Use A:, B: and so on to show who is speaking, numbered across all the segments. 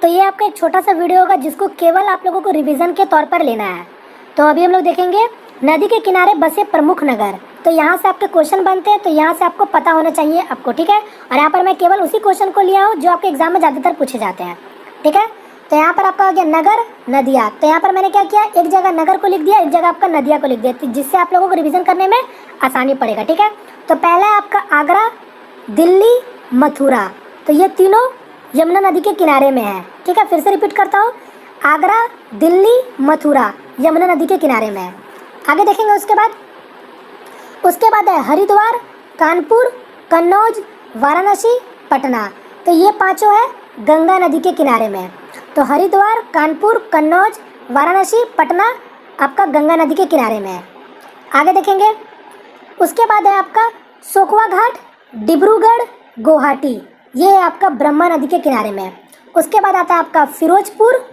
A: तो ये आपका एक छोटा सा वीडियो होगा जिसको केवल आप लोगों को रिवीजन के तौर पर लेना है। तो अभी हम लोग देखेंगे नदी के किनारे बसे प्रमुख नगर। तो यहाँ से आपके क्वेश्चन बनते हैं, तो यहाँ से आपको पता होना चाहिए आपको, ठीक है। और यहाँ पर मैं केवल उसी क्वेश्चन को लिया हूँ जो आपके एग्जाम में ज़्यादातर पूछे जाते हैं, ठीक है। तो यहाँ पर आपका हो गया नगर, नदियाँ। तो यहाँ पर मैंने क्या किया, एक जगह नगर को लिख दिया, एक जगह आपका नदिया को लिख दिया, तो जिससे आप लोगों को रिवीजन करने में आसानी पड़ेगा, ठीक है। तो पहला है आपका आगरा, दिल्ली, मथुरा। तो ये तीनों यमुना नदी के किनारे में है, ठीक है। फिर से रिपीट करता हूँ, आगरा, दिल्ली, मथुरा यमुना नदी के किनारे में है। आगे देखेंगे उसके बाद है हरिद्वार, कानपुर, कन्नौज, वाराणसी, पटना। तो ये पांचों है गंगा नदी के किनारे में। तो हरिद्वार, कानपुर, कन्नौज, वाराणसी, पटना आपका गंगा नदी के किनारे में है। आगे देखेंगे उसके बाद है आपका सोखवा घाट, डिब्रूगढ़, गुवाहाटी। ये है आपका ब्रह्मा नदी के किनारे में है। उसके बाद आता है आपका फिरोजपुर,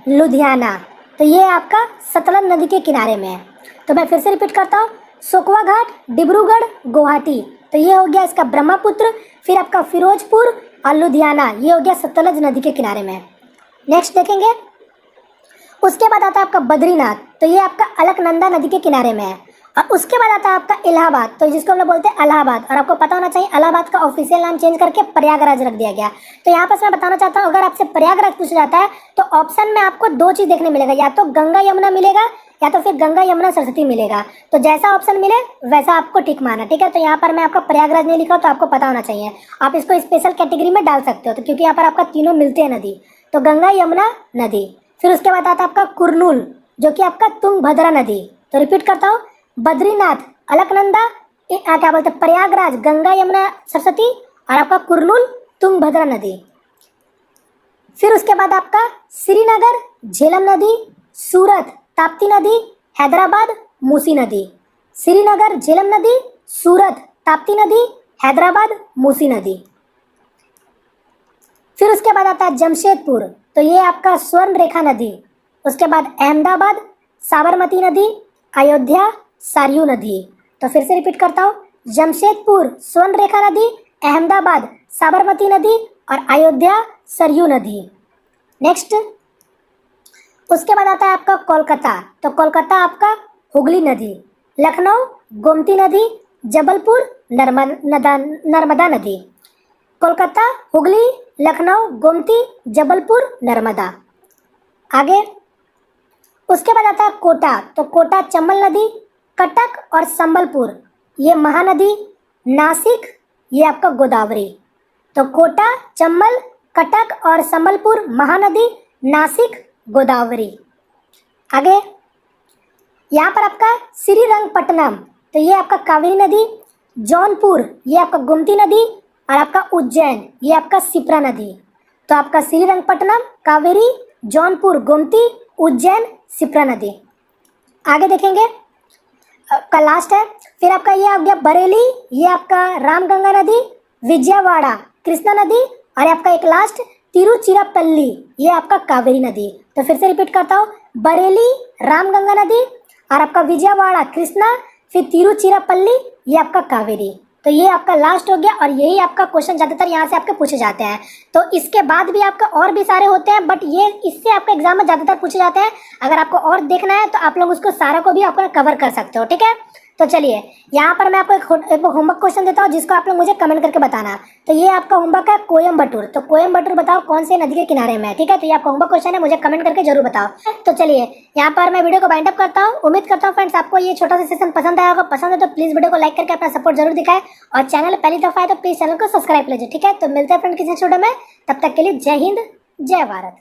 A: लुधियाना। तो ये आपका सतलज नदी के किनारे में है। तो मैं फिर से रिपीट करता हूँ, सोखवा घाट, डिब्रूगढ़, गुवाहाटी। तो ये हो गया इसका ब्रह्मपुत्र। फिर आपका फिरोजपुर और लुधियाना, ये हो गया सतलज नदी के किनारे में। नेक्स्ट देखेंगे उसके बाद आता है आपका बद्रीनाथ। तो ये आपका अलकनंदा नदी के किनारे में है। और उसके बाद आता है आपका इलाहाबाद, तो जिसको हम लोग बोलते हैं इलाहाबाद। और आपको पता होना चाहिए इलाहाबाद का ऑफिशियल नाम चेंज करके प्रयागराज रख दिया गया। तो यहाँ पर मैं बताना चाहता हूँ, अगर आपसे प्रयागराज पूछा जाता है तो ऑप्शन में आपको दो चीज़ देखने मिलेगा, या तो गंगा यमुना मिलेगा या तो फिर गंगा यमुना सरस्वती मिलेगा। तो जैसा ऑप्शन मिले वैसा आपको टिक मारना, ठीक है। तो यहाँ पर मैं आपका प्रयागराज नहीं लिखा, तो आपको पता होना चाहिए। आप इसको स्पेशल कैटेगरी में डाल सकते हो, तो क्योंकि यहाँ पर आपका तीनों मिलते हैं नदी। तो गंगा यमुना नदी। फिर उसके बाद आता है आपका कुरनूल, जो कि आपका तुंगभद्रा नदी। तो रिपीट करता हूँ, बद्रीनाथ, अलकनंदा, क्या बोलते हैं, प्रयागराज, गंगा यमुना सरस्वती, और आपका कुरनूल, तुंगभद्रा नदी। फिर उसके बाद आपका श्रीनगर, झेलम नदी, सूरत, ताप्ती नदी, हैदराबाद, मूसी नदी। श्रीनगर, झेलम नदी, सूरत, ताप्ती नदी, हैदराबाद, मूसी नदी। फिर उसके बाद आता है जमशेदपुर। तो ये आपका स्वर्ण रेखा नदी। उसके बाद अहमदाबाद, साबरमती नदी, अयोध्या, सरयू नदी। तो फिर से रिपीट करता हूँ, जमशेदपुर, स्वर्ण रेखा नदी, अहमदाबाद, साबरमती नदी, और अयोध्या, सरयू नदी। नेक्स्ट उसके बाद आता है आपका कोलकाता। तो कोलकाता आपका हुगली नदी, लखनऊ, गोमती नदी, जबलपुर, नर्मदा नदी। कोलकाता, हुगली, लखनऊ, गोमती, जबलपुर, नर्मदा। आगे उसके बाद आता है कोटा। तो कोटा, चंबल नदी, कटक और संबलपुर, ये महानदी, नासिक, ये आपका गोदावरी। तो कोटा, चंबल, कटक और संबलपुर, महानदी, नासिक, गोदावरी। आगे यहाँ पर आपका श्रीरंगपट्टनम। तो ये आपका कावेरी नदी, जौनपुर, ये आपका गोमती नदी, और आपका उज्जैन, ये आपका शिप्रा नदी। तो आपका श्रीरंगपट्टनम, कावेरी, जौनपुर, गोमती, उज्जैन, शिप्रा नदी। आगे देखेंगे का लास्ट है। फिर आपका ये आ गया बरेली, ये आपका रामगंगा नदी, विजयवाड़ा, कृष्णा नदी, और आपका एक लास्ट तिरुचिरापल्ली, ये आपका कावेरी नदी। तो फिर से रिपीट करता हूँ, बरेली, रामगंगा नदी, और आपका विजयवाड़ा, कृष्णा, फिर तिरुचिरापल्ली, ये आपका कावेरी। तो ये आपका लास्ट हो गया, और यही आपका क्वेश्चन ज़्यादातर यहाँ से आपके पूछे जाते हैं। तो इसके बाद भी आपका और भी सारे होते हैं, बट ये इससे आपका एग्जाम में ज़्यादातर पूछे जाते हैं। अगर आपको और देखना है तो आप लोग उसको सारा को भी आपको कवर कर सकते हो, ठीक है। तो चलिए यहाँ पर मैं आपको एक होमवर्क क्वेश्चन देता हूँ, जिसको आप लोग मुझे कमेंट करके बताना। तो ये आपका होमवर्क है कोयम्बटूर। तो कोयम्बटूर बताओ कौन से नदी के किनारे में है, ठीक है। तो ये आपका होमवर्क क्वेश्चन है, मुझे कमेंट करके जरूर बताओ। तो चलिए यहाँ पर मैं वीडियो को बाइंड अप करता हूँ। उम्मीद करता हूँ फ्रेंड्स आपको ये छोटा सा सेशन पसंद आया होगा। पसंद है तो प्लीज वीडियो को लाइक करके अपना सपोर्ट जरूर दिखाएं, और चैनल पहली दफा है तो प्लीज चैनल को सब्सक्राइब कीजिए, ठीक है। तो मिलते हैं फ्रेंड किसी वीडियो में, तब तक के लिए जय हिंद, जय भारत।